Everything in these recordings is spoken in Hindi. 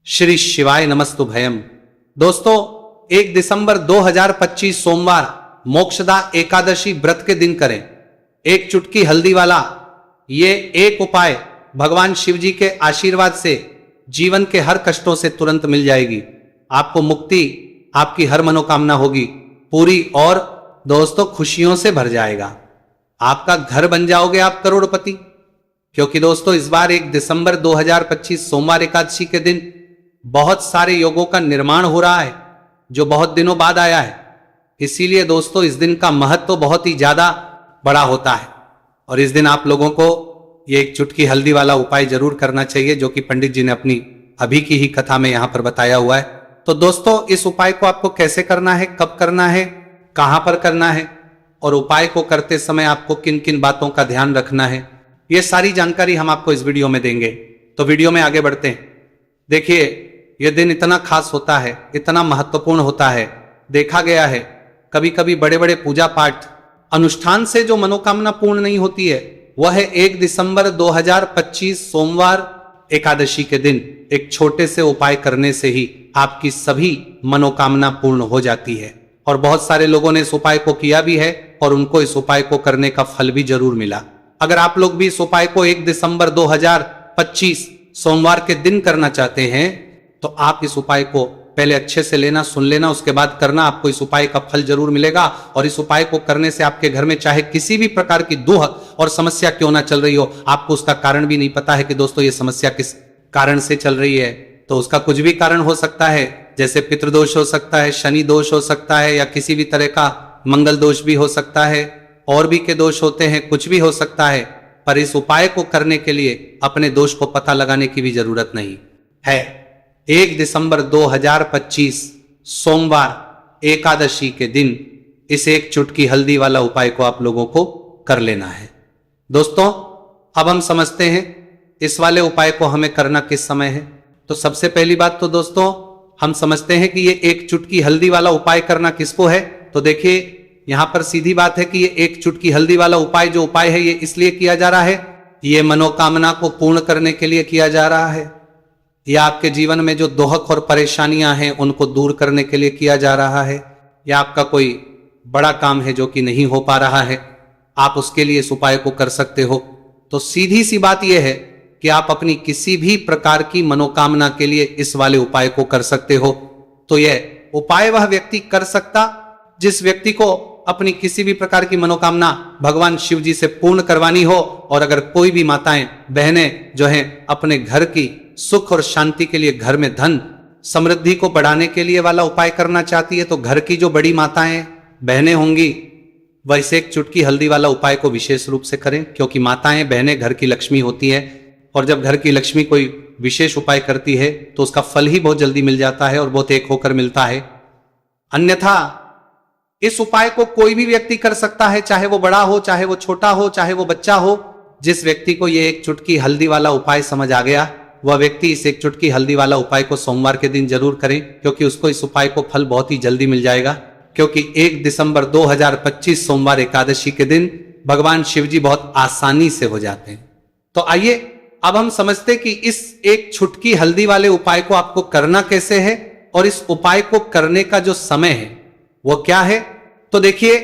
श्री शिवाय नमस्तु भयम। दोस्तों 1 दिसंबर 2025 सोमवार मोक्षदा एकादशी व्रत के दिन करें एक चुटकी हल्दी वाला ये एक उपाय भगवान शिव जी के आशीर्वाद से जीवन के हर कष्टों से तुरंत मिल जाएगी। आपको मुक्ति, आपकी हर मनोकामना होगी पूरी और दोस्तों खुशियों से भर जाएगा। आपका घर बन जाओगे आप करोड़पति। क्योंकि दोस्तों इस बार 1 दिसंबर 2025 सोमवार एकादशी के दिन बहुत सारे योगों का निर्माण हो रहा है जो बहुत दिनों बाद आया है। इसीलिए दोस्तों इस दिन का महत्व तो बहुत ही ज्यादा बड़ा होता है और इस दिन आप लोगों को ये एक चुटकी हल्दी वाला उपाय जरूर करना चाहिए जो कि पंडित जी ने अपनी अभी की ही कथा में यहां पर बताया हुआ है। तो दोस्तों इस उपाय को आपको कैसे करना है, कब करना है, कहां पर करना है और उपाय को करते समय आपको किन किन बातों का ध्यान रखना है, ये सारी जानकारी हम आपको इस वीडियो में देंगे। तो वीडियो में आगे बढ़ते हैं। देखिए यह दिन इतना खास होता है, इतना महत्वपूर्ण होता है। देखा गया है कभी कभी बड़े बड़े पूजा पाठ अनुष्ठान से जो मनोकामना पूर्ण नहीं होती है वह है 1 दिसंबर 2025 सोमवार एकादशी के दिन एक छोटे से उपाय करने से ही आपकी सभी मनोकामना पूर्ण हो जाती है। और बहुत सारे लोगों ने इस उपाय को किया भी है और उनको इस उपाय को करने का फल भी जरूर मिला। अगर आप लोग भी इस उपाय को 1 दिसंबर 2025 सोमवार के दिन करना चाहते हैं तो आप इस उपाय को पहले अच्छे से लेना, सुन लेना, उसके बाद करना। आपको इस उपाय का फल जरूर मिलेगा और इस उपाय को करने से आपके घर में चाहे किसी भी प्रकार की दुख और समस्या क्यों ना चल रही हो, आपको उसका कारण भी नहीं पता है कि दोस्तों ये समस्या किस कारण से चल रही है, तो उसका कुछ भी कारण हो सकता है। जैसे पितृदोष हो सकता है, शनि दोष हो सकता है या किसी भी तरह का मंगल दोष भी हो सकता है, और भी के दोष होते हैं, कुछ भी हो सकता है। पर इस उपाय को करने के लिए अपने दोष को पता लगाने की भी जरूरत नहीं है। 1 दिसंबर 2025 सोमवार एकादशी के दिन इस एक चुटकी हल्दी वाला उपाय को आप लोगों को कर लेना है। दोस्तों अब हम समझते हैं इस वाले उपाय को हमें करना किस समय है। तो सबसे पहली बात तो दोस्तों हम समझते हैं कि ये एक चुटकी हल्दी वाला उपाय करना किसको है। तो देखिए यहां पर सीधी बात है कि ये एक चुटकी हल्दी वाला उपाय जो उपाय है ये इसलिए किया जा रहा है, ये मनोकामना को पूर्ण करने के लिए किया जा रहा है, या आपके जीवन में जो दुख और परेशानियां हैं उनको दूर करने के लिए किया जा रहा है, या आपका कोई बड़ा काम है जो कि नहीं हो पा रहा है, आप उसके लिए इस उपाय को कर सकते हो। तो सीधी सी बात यह है कि आप अपनी किसी भी प्रकार की मनोकामना के लिए इस वाले उपाय को कर सकते हो। तो यह उपाय वह व्यक्ति कर सकता जिस व्यक्ति को अपनी किसी भी प्रकार की मनोकामना भगवान शिव जी से पूर्ण करवानी हो। और अगर कोई भी माताएं बहनें जो हैं अपने घर की सुख और शांति के लिए, घर में धन समृद्धि को बढ़ाने के लिए वाला उपाय करना चाहती है, तो घर की जो बड़ी माताएं बहनें होंगी वैसे एक चुटकी हल्दी वाला उपाय को विशेष रूप से करें। क्योंकि माताएं बहनें घर की लक्ष्मी होती है और जब घर की लक्ष्मी कोई विशेष उपाय करती है तो उसका फल ही बहुत जल्दी मिल जाता है और बहुत एक होकर मिलता है। अन्यथा इस उपाय को कोई भी व्यक्ति कर सकता है, चाहे वो बड़ा हो, चाहे वो छोटा हो, चाहे वो बच्चा हो। जिस व्यक्ति को ये एक चुटकी हल्दी वाला उपाय समझ आ गया वह व्यक्ति इस एक चुटकी हल्दी वाला उपाय को सोमवार के दिन जरूर करें, क्योंकि उसको इस उपाय को फल बहुत ही जल्दी मिल जाएगा। क्योंकि 1 दिसंबर 2025 सोमवार एकादशी के दिन भगवान शिव जी बहुत आसानी से हो जाते हैं। तो आइए अब हम समझते कि इस एक चुटकी हल्दी वाले उपाय को आपको करना कैसे है और इस उपाय को करने का जो समय है वो क्या है। तो देखिए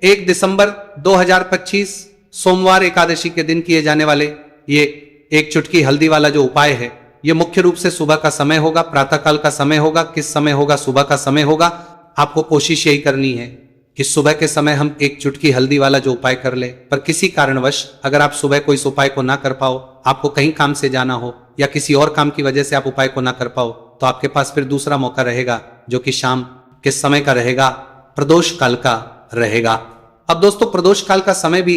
1 दिसंबर 2025 सोमवार एकादशी के दिन किए जाने वाले ये एक चुटकी हल्दी वाला जो उपाय है ये मुख्य रूप से सुबह का समय होगा, प्रातःकाल का समय होगा। किस समय होगा? सुबह का समय होगा। आपको कोशिश यही करनी है कि सुबह के समय हम एक चुटकी हल्दी वाला जो उपाय कर ले। पर किसी कारणवश अगर आप सुबह को इस उपाय को ना कर पाओ, आपको कहीं काम से जाना हो या किसी और काम की वजह से आप उपाय को ना कर पाओ, तो आपके पास फिर दूसरा मौका रहेगा जो कि शाम के समय का रहेगा, प्रदोष काल का रहेगा। अब दोस्तों प्रदोष काल का समय भी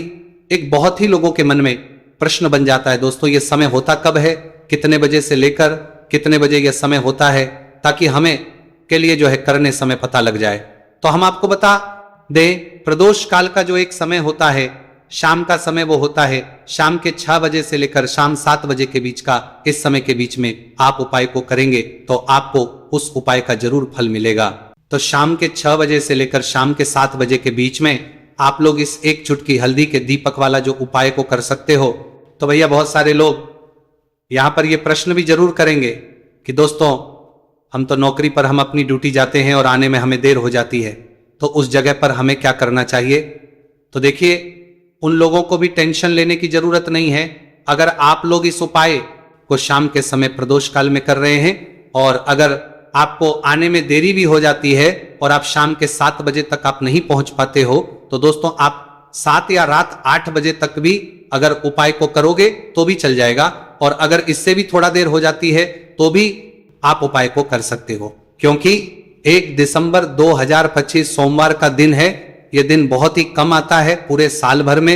एक बहुत ही लोगों के मन में प्रश्न बन जाता है। दोस्तों ये समय होता कब है, कितने बजे से लेकर कितने बजे यह समय होता है, ताकि हमें के लिए जो है करने समय पता लग जाए। तो हम आपको बता दें प्रदोष काल का जो एक समय होता है, शाम का समय वो होता है शाम के 6 बजे से लेकर शाम 7 बजे के बीच का। इस समय के बीच में आप उपाय को करेंगे तो आपको उस उपाय का जरूर फल मिलेगा। तो शाम के 6 बजे से लेकर शाम के 7 बजे के बीच में आप लोग इस एक चुटकी हल्दी के दीपक वाला जो उपाय को कर सकते हो। तो भैया बहुत सारे लोग यहां पर ये प्रश्न भी जरूर करेंगे कि दोस्तों हम तो नौकरी पर हम अपनी ड्यूटी जाते हैं और आने में हमें देर हो जाती है, तो उस जगह पर हमें क्या करना चाहिए? तो देखिए, उन लोगों को भी टेंशन लेने की जरूरत नहीं है। अगर आप लोग इस उपाय को शाम के समय प्रदोष काल में कर रहे हैं और अगर आपको आने में देरी भी हो जाती है और आप शाम के 7 बजे तक आप नहीं पहुंच पाते हो, तो दोस्तों आप 7 या रात 8 बजे तक भी अगर उपाय को करोगे तो भी चल जाएगा, और अगर इससे भी थोड़ा देर हो जाती है तो भी आप उपाय को कर सकते हो, क्योंकि 1 दिसंबर 2025 सोमवार का दिन है। यह दिन बहुत ही कम आता है पूरे साल भर में।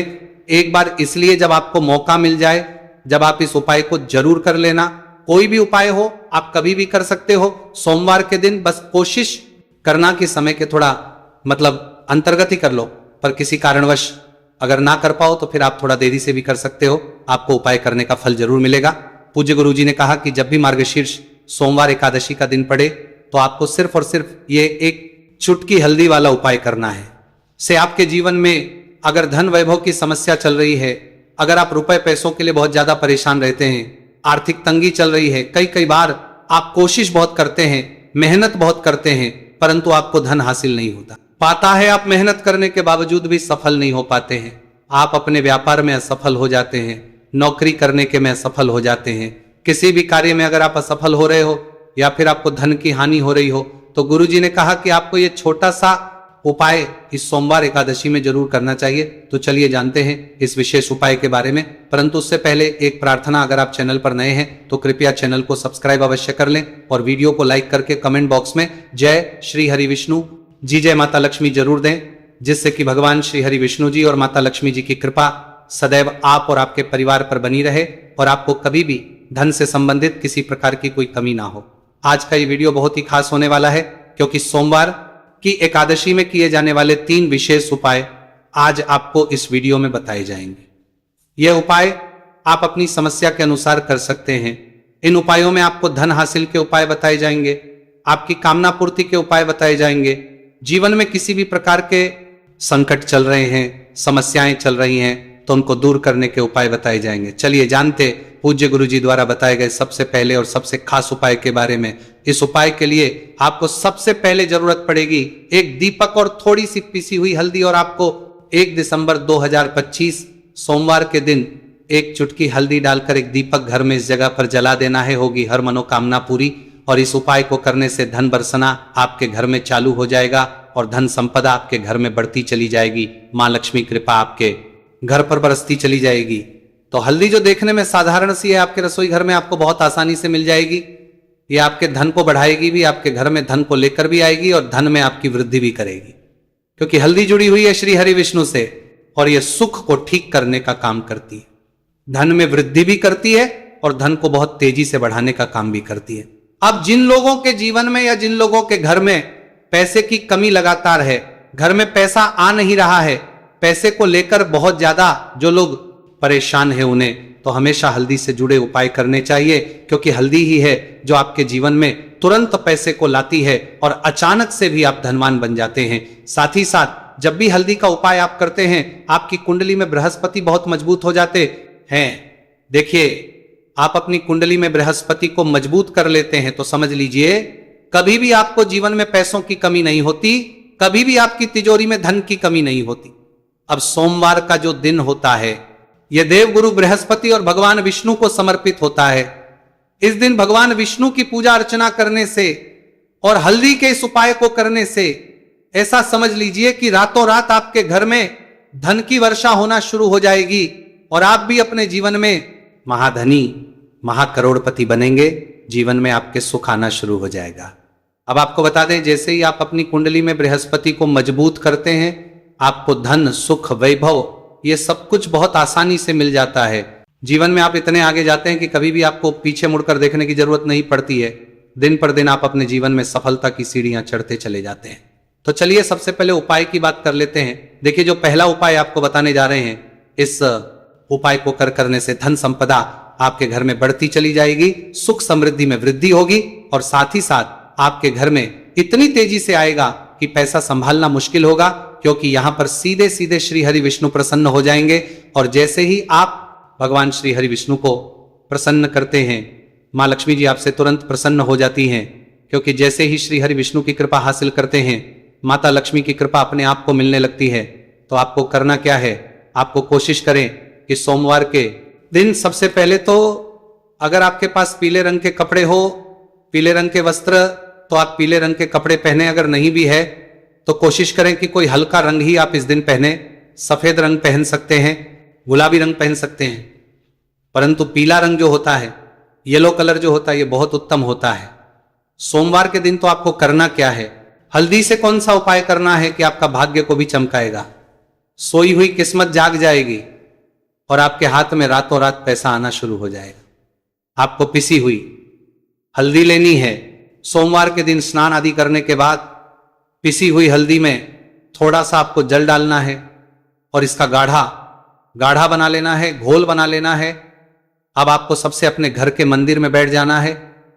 एक बार इसलिए जब आपको मौका मिल जाए, जब आप इस उपाय को जरूर कर लेना। कोई भी उपाय हो आप कभी भी कर सकते हो, सोमवार के दिन बस कोशिश करना कि समय के थोड़ा अंतर्गत ही कर लो, पर किसी कारणवश अगर ना कर पाओ तो फिर आप थोड़ा देरी से भी कर सकते हो, आपको उपाय करने का फल जरूर मिलेगा। पूज्य गुरु जी ने कहा कि जब भी मार्गशीर्ष सोमवार एकादशी का दिन पड़े तो आपको सिर्फ और सिर्फ ये एक चुटकी हल्दी वाला उपाय करना है। से आपके जीवन में अगर धन वैभव की समस्या चल रही है, अगर आप रुपए पैसों के लिए बहुत ज्यादा परेशान रहते हैं, आर्थिक तंगी चल रही है, कई बार आप कोशिश बहुत करते हैं, मेहनत बहुत करते हैं, परंतु आपको धन हासिल नहीं होता पाता है, आप मेहनत करने के बावजूद भी सफल नहीं हो पाते हैं, आप अपने व्यापार में असफल हो जाते हैं, नौकरी करने के में असफल हो जाते हैं, किसी भी कार्य में अगर आप असफल हो रहे हो या फिर आपको धन की हानि हो रही हो, तो गुरु जी ने कहा कि आपको ये छोटा सा उपाय इस सोमवार एकादशी में जरूर करना चाहिए। तो चलिए जानते हैं इस विशेष उपाय के बारे में, परंतु उससे पहले एक प्रार्थना, अगर आप चैनल पर नए हैं तो कृपया चैनल को सब्सक्राइब अवश्य कर लें और वीडियो को लाइक करके कमेंट बॉक्स में जय श्री हरि विष्णु जी, जय माता लक्ष्मी जरूर दें, जिससे कि भगवान श्री हरि विष्णु जी और माता लक्ष्मी जी की कृपा सदैव आप और आपके परिवार पर बनी रहे और आपको कभी भी धन से संबंधित किसी प्रकार की कोई कमी ना हो। आज का ये वीडियो बहुत ही खास होने वाला है, क्योंकि सोमवार की एकादशी में किए जाने वाले 3 विशेष उपाय आज आपको इस वीडियो में बताए जाएंगे। यह उपाय आप अपनी समस्या के अनुसार कर सकते हैं। इन उपायों में आपको धन हासिल के उपाय बताए जाएंगे, आपकी कामना पूर्ति के उपाय बताए जाएंगे, जीवन में किसी भी प्रकार के संकट चल रहे हैं, समस्याएं चल रही हैं, तो उनको दूर करने के उपाय बताए जाएंगे। चलिए जानते पूज्य गुरु जी द्वारा बताए गए सबसे पहले और सबसे खास उपाय के बारे में। इस उपाय के लिए आपको सबसे पहले जरूरत पड़ेगी एक दीपक और थोड़ी सी पिसी हुई हल्दी, और आपको 1 दिसंबर 2025 सोमवार के दिन एक चुटकी हल्दी डालकर एक दीपक घर में इस जगह पर जला देना है। होगी हर मनोकामना पूरी, और इस उपाय को करने से धन बरसना आपके घर में चालू हो जाएगा और धन संपदा आपके घर में बढ़ती चली जाएगी। मां लक्ष्मी कृपा आपके घर पर बरसती चली जाएगी। तो हल्दी जो देखने में साधारण सी है, आपके रसोई घर में आपको बहुत आसानी से मिल जाएगी। ये आपके धन को बढ़ाएगी भी, आपके घर में धन को लेकर भी आएगी और धन में आपकी वृद्धि भी करेगी, क्योंकि हल्दी जुड़ी हुई है श्री हरि विष्णु से और यह सुख को ठीक करने का काम करती है, धन में वृद्धि भी करती है और धन को बहुत तेजी से बढ़ाने का काम भी करती है। अब जिन लोगों के जीवन में या जिन लोगों के घर में पैसे की कमी लगातार है, घर में पैसा आ नहीं रहा है, पैसे को लेकर बहुत ज्यादा जो लोग परेशान है, उन्हें तो हमेशा हल्दी से जुड़े उपाय करने चाहिए, क्योंकि हल्दी ही है जो आपके जीवन में तुरंत पैसे को लाती है और अचानक से भी आप धनवान बन जाते हैं। साथ ही साथ जब भी हल्दी का उपाय आप करते हैं, आपकी कुंडली में बृहस्पति बहुत मजबूत हो जाते हैं। देखिए, आप अपनी कुंडली में बृहस्पति को मजबूत कर लेते हैं तो समझ लीजिए कभी भी आपको जीवन में पैसों की कमी नहीं होती, कभी भी आपकी तिजोरी में धन की कमी नहीं होती। अब सोमवार का जो दिन होता है, यह देवगुरु बृहस्पति और भगवान विष्णु को समर्पित होता है। इस दिन भगवान विष्णु की पूजा अर्चना करने से और हल्दी के इस उपाय को करने से ऐसा समझ लीजिए कि रातों रात आपके घर में धन की वर्षा होना शुरू हो जाएगी और आप भी अपने जीवन में महाधनी, महाकरोड़पति बनेंगे। जीवन में आपके सुख आना शुरू हो जाएगा। अब आपको बता दें, जैसे ही आप अपनी कुंडली में बृहस्पति को मजबूत करते हैं, आपको धन, सुख, वैभव ये सब कुछ बहुत आसानी से मिल जाता है। जीवन में आप इतने आगे जाते हैं कि कभी भी आपको पीछे मुड़कर देखने की जरूरत नहीं पड़ती है। दिन पर दिन आप अपने जीवन में सफलता की सीढ़ियां चढ़ते चले जाते हैं। तो चलिए सबसे पहले उपाय की बात कर लेते हैं। देखिए, जो पहला उपाय आपको बताने जा रहे हैं, इस उपाय को करने से धन संपदा आपके घर में बढ़ती चली जाएगी, सुख समृद्धि में वृद्धि होगी और साथ ही साथ आपके घर में इतनी तेजी से आएगा कि पैसा संभालना मुश्किल होगा, क्योंकि यहां पर सीधे सीधे श्री हरि विष्णु प्रसन्न हो जाएंगे। और जैसे ही आप भगवान श्री हरि विष्णु को प्रसन्न करते हैं, मां लक्ष्मी जी आपसे तुरंत प्रसन्न हो जाती हैं, क्योंकि जैसे ही श्री हरि विष्णु की कृपा हासिल करते हैं, माता लक्ष्मी की कृपा अपने आप को मिलने लगती है। तो आपको करना क्या है, आपको कोशिश करें कि सोमवार के दिन सबसे पहले तो अगर आपके पास पीले रंग के कपड़े हो, पीले रंग के वस्त्र, तो आप पीले रंग के कपड़े पहने। अगर नहीं भी है तो कोशिश करें कि कोई हल्का रंग ही आप इस दिन पहने। सफेद रंग पहन सकते हैं, गुलाबी रंग पहन सकते हैं, परंतु पीला रंग जो होता है, येलो कलर जो होता है, ये बहुत उत्तम होता है। सोमवार के दिन तो आपको करना क्या है, हल्दी से कौन सा उपाय करना है कि आपका भाग्य को भी चमकाएगा, सोई हुई किस्मत जाग जाएगी और आपके हाथ में रातों रात पैसा आना शुरू हो जाएगा। आपको पिसी हुई हल्दी लेनी है। सोमवार के दिन स्नान आदि करने के बाद पिसी हुई हल्दी में थोड़ा सा आपको जल डालना है और इसका गाढ़ा बना लेना है, घोल बना लेना है। अब आपको सबसे अपने घर के मंदिर में बैठ जाना है,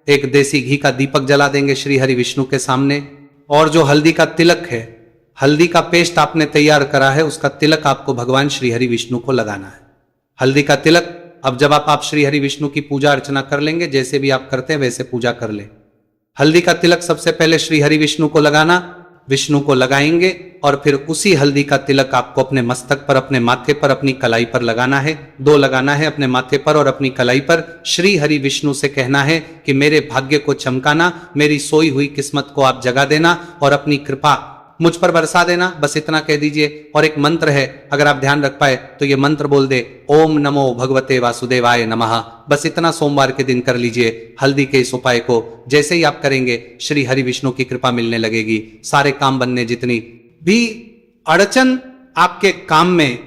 एक देसी घी का दीपक जला देंगे श्री हरि विष्णु के सामने, और जो हल्दी का तिलक है, हल्दी का पेस्ट आपने तैयार करा है, उसका तिलक आपको भगवान श्री हरि विष्णु को लगाना है। हल्दी का तिलक, अब जब आप श्री हरि विष्णु की पूजा अर्चना कर लेंगे, जैसे भी आप करते हैं वैसे पूजा कर ले। हल्दी का तिलक सबसे पहले श्री हरि विष्णु को लगाना, विष्णु को लगाएंगे और फिर उसी हल्दी का तिलक आपको अपने मस्तक पर, अपने माथे पर, अपनी कलाई पर लगाना है। 2 लगाना है, अपने माथे पर और अपनी कलाई पर। श्री हरि विष्णु से कहना है कि मेरे भाग्य को चमकाना, मेरी सोई हुई किस्मत को आप जगा देना और अपनी कृपा मुझ पर बरसा देना। बस इतना कह दीजिए। और एक मंत्र है, अगर आप ध्यान रख पाए तो ये मंत्र बोल दे, ओम नमो भगवते वासुदेवाय नमः। बस इतना सोमवार के दिन कर लीजिए हल्दी के इस उपाय को। जैसे ही आप करेंगे श्री हरि विष्णु की कृपा मिलने लगेगी। सारे काम बनने, जितनी भी अड़चन आपके काम में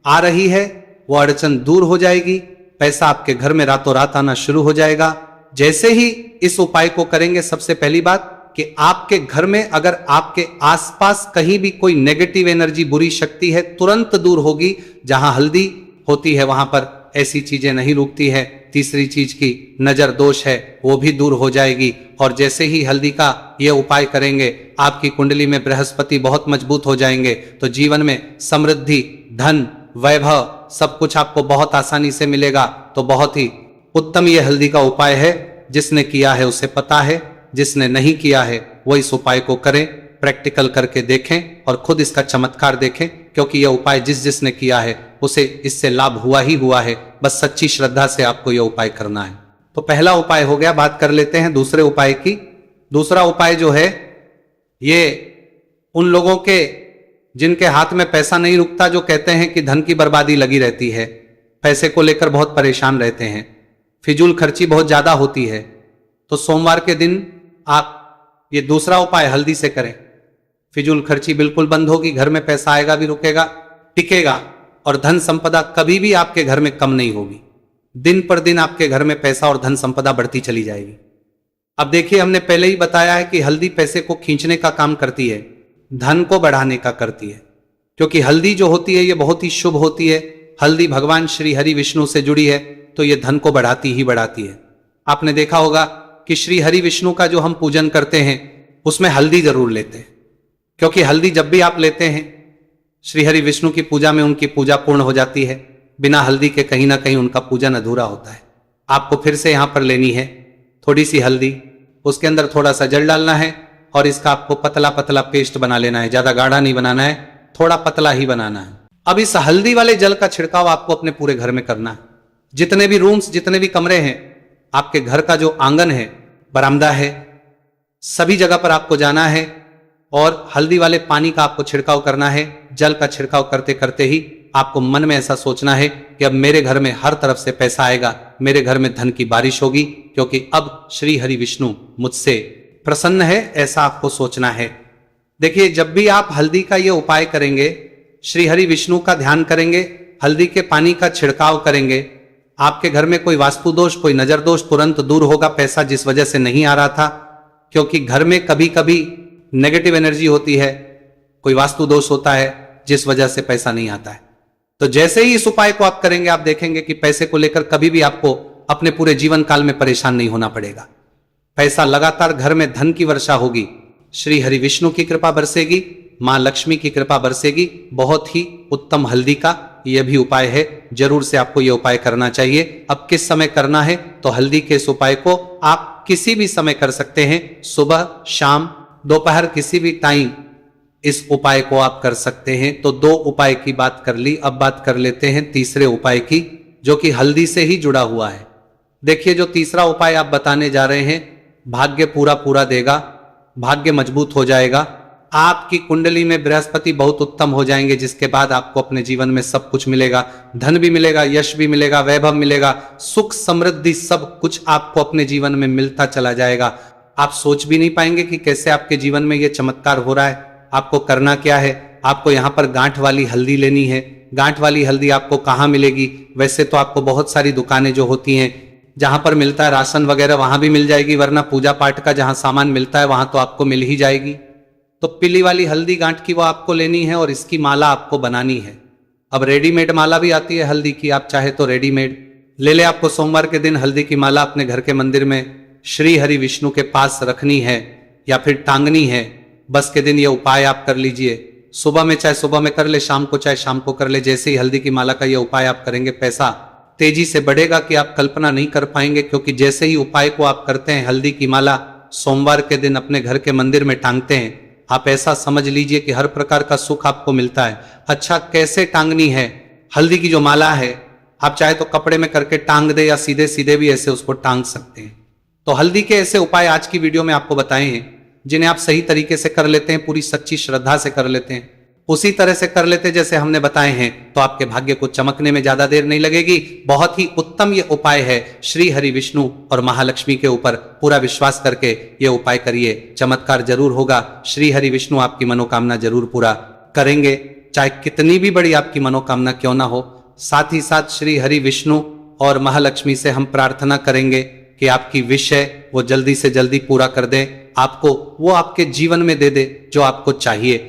आ रही है वो अड़चन दूर हो जाएगी। पैसा आपके घर में रातों रात आना शुरू हो जाएगा। जैसे ही इस उपाय को करेंगे, सबसे पहली बात कि आपके घर में अगर आपके आसपास कहीं भी कोई नेगेटिव एनर्जी, बुरी शक्ति है, तुरंत दूर होगी। जहां हल्दी होती है वहां पर ऐसी चीजें नहीं रुकती है। तीसरी चीज की नजर दोष है, वो भी दूर हो जाएगी। और जैसे ही हल्दी का ये उपाय करेंगे, आपकी कुंडली में बृहस्पति बहुत मजबूत हो जाएंगे। तो जीवन में समृद्धि, धन, वैभव सब कुछ आपको बहुत आसानी से मिलेगा। तो बहुत ही उत्तम ये हल्दी का उपाय है। जिसने किया है उसे पता है, जिसने नहीं किया है वो इस उपाय को करें, प्रैक्टिकल करके देखें और खुद इसका चमत्कार देखें। क्योंकि यह उपाय जिसने किया है उसे इससे लाभ हुआ ही हुआ है। बस सच्ची श्रद्धा से आपको यह उपाय करना है। तो पहला उपाय हो गया। बात कर लेते हैं दूसरे उपाय की। दूसरा उपाय जो है, ये उन लोगों के जिनके हाथ में पैसा नहीं रुकता, जो कहते हैं कि धन की बर्बादी लगी रहती है, पैसे को लेकर बहुत परेशान रहते हैं, फिजूल खर्ची बहुत ज्यादा होती है। तो सोमवार के दिन आप ये दूसरा उपाय हल्दी से करें। फिजूल खर्ची बिल्कुल बंद होगी, घर में पैसा आएगा भी, रुकेगा, टिकेगा और धन संपदा कभी भी आपके घर में कम नहीं होगी। दिन पर दिन आपके घर में पैसा और धन संपदा बढ़ती चली जाएगी। अब देखिए, हमने पहले ही बताया है कि हल्दी पैसे को खींचने का काम करती है, धन को बढ़ाने का करती है। क्योंकि हल्दी जो होती है ये बहुत ही शुभ होती है। हल्दी भगवान श्री हरि विष्णु से जुड़ी है, तो ये धन को बढ़ाती ही बढ़ाती है। आपने देखा होगा कि श्री हरि विष्णु का जो हम पूजन करते हैं उसमें हल्दी जरूर लेते हैं। क्योंकि हल्दी जब भी आप लेते हैं श्री हरि विष्णु की पूजा में, उनकी पूजा पूर्ण हो जाती है। बिना हल्दी के कहीं ना कहीं उनका पूजन अधूरा होता है। आपको फिर से यहां पर लेनी है थोड़ी सी हल्दी, उसके अंदर थोड़ा सा जल डालना है और इसका आपको पतला पतला पेस्ट बना लेना है। ज्यादा गाढ़ा नहीं बनाना है, थोड़ा पतला ही बनाना है। अब इस हल्दी वाले जल का छिड़काव आपको अपने पूरे घर में करना है। जितने भी रूम्स, जितने भी कमरे हैं, आपके घर का जो आंगन है, बरामदा है, सभी जगह पर आपको जाना है और हल्दी वाले पानी का आपको छिड़काव करना है। जल का छिड़काव करते करते ही आपको मन में ऐसा सोचना है कि अब मेरे घर में हर तरफ से पैसा आएगा, मेरे घर में धन की बारिश होगी, क्योंकि अब श्री हरि विष्णु मुझसे प्रसन्न है, ऐसा आपको सोचना है। देखिए, जब भी आप हल्दी का ये उपाय करेंगे, श्री हरि विष्णु का ध्यान करेंगे, हल्दी के पानी का छिड़काव करेंगे, आपके घर में कोई वास्तु दोष, कोई नजर दोष तुरंत दूर होगा। पैसा जिस वजह से नहीं आ रहा था, क्योंकि घर में कभी कभी नेगेटिव एनर्जी होती है, कोई वास्तु दोष होता है जिस वजह से पैसा नहीं आता है। तो जैसे ही इस उपाय को आप करेंगे, आप देखेंगे कि पैसे को लेकर कभी भी आपको अपने पूरे जीवन काल में परेशान नहीं होना पड़ेगा। पैसा लगातार घर में, धन की वर्षा होगी, श्री हरि विष्णु की कृपा बरसेगी, मां लक्ष्मी की कृपा बरसेगी। बहुत ही उत्तम हल्दी का यह भी उपाय है। जरूर से आपको यह उपाय करना चाहिए। अब किस समय करना है, तो हल्दी के इस उपाय को आप किसी भी समय कर सकते हैं, सुबह, शाम, दोपहर, किसी भी टाइम इस उपाय को आप कर सकते हैं। तो 2 उपाय की बात कर ली, अब बात कर लेते हैं तीसरे उपाय की, जो कि हल्दी से ही जुड़ा हुआ है। देखिए, जो तीसरा उपाय आप बताने जा रहे हैं, भाग्य पूरा पूरा देगा, भाग्य मजबूत हो जाएगा, आपकी कुंडली में बृहस्पति बहुत उत्तम हो जाएंगे, जिसके बाद आपको अपने जीवन में सब कुछ मिलेगा, धन भी मिलेगा, यश भी मिलेगा, वैभव मिलेगा, सुख समृद्धि सब कुछ आपको अपने जीवन में मिलता चला जाएगा। आप सोच भी नहीं पाएंगे कि कैसे आपके जीवन में यह चमत्कार हो रहा है। आपको करना क्या है, आपको यहाँ पर गांठ वाली हल्दी लेनी है। गांठ वाली हल्दी आपको कहाँ मिलेगी? वैसे तो आपको बहुत सारी दुकानें जो होती हैं, जहां पर मिलता है राशन वगैरह, वहां भी मिल जाएगी, वरना पूजा पाठ का जहां सामान मिलता है वहां तो आपको मिल ही जाएगी। तो पीली वाली हल्दी गांठ की वो आपको लेनी है और इसकी माला आपको बनानी है। अब रेडीमेड माला भी आती है हल्दी की, आप चाहे तो रेडीमेड ले ले। आपको सोमवार के दिन हल्दी की माला अपने घर के मंदिर में श्री हरि विष्णु के पास रखनी है या फिर टांगनी है। बस के दिन ये उपाय आप कर लीजिए। सुबह में चाहे सुबह में कर ले, शाम को चाहे शाम को कर ले। जैसे ही हल्दी की माला का ये उपाय आप करेंगे, पैसा तेजी से बढ़ेगा कि आप कल्पना नहीं कर पाएंगे। क्योंकि जैसे ही उपाय को आप करते हैं, हल्दी की माला सोमवार के दिन अपने घर के मंदिर में टांगते हैं, आप ऐसा समझ लीजिए कि हर प्रकार का सुख आपको मिलता है। अच्छा, कैसे टांगनी है हल्दी की जो माला है? आप चाहे तो कपड़े में करके टांग दे या सीधे सीधे भी ऐसे उसको टांग सकते हैं। तो हल्दी के ऐसे उपाय आज की वीडियो में आपको बताए हैं, जिन्हें आप सही तरीके से कर लेते हैं, पूरी सच्ची श्रद्धा से कर लेते हैं, उसी तरह से कर लेते जैसे हमने बताए हैं, तो आपके भाग्य को चमकने में ज्यादा देर नहीं लगेगी। बहुत ही उत्तम ये उपाय है। श्री हरि विष्णु और महालक्ष्मी के ऊपर पूरा विश्वास करके ये उपाय करिए, चमत्कार जरूर होगा। श्री हरि विष्णु आपकी मनोकामना जरूर पूरा करेंगे, चाहे कितनी भी बड़ी आपकी मनोकामना क्यों ना हो। साथ ही साथ श्री हरि विष्णु और महालक्ष्मी से हम प्रार्थना करेंगे कि आपकी विश है वो जल्दी से जल्दी पूरा कर दे, आपको वो आपके जीवन में दे दे जो आपको चाहिए।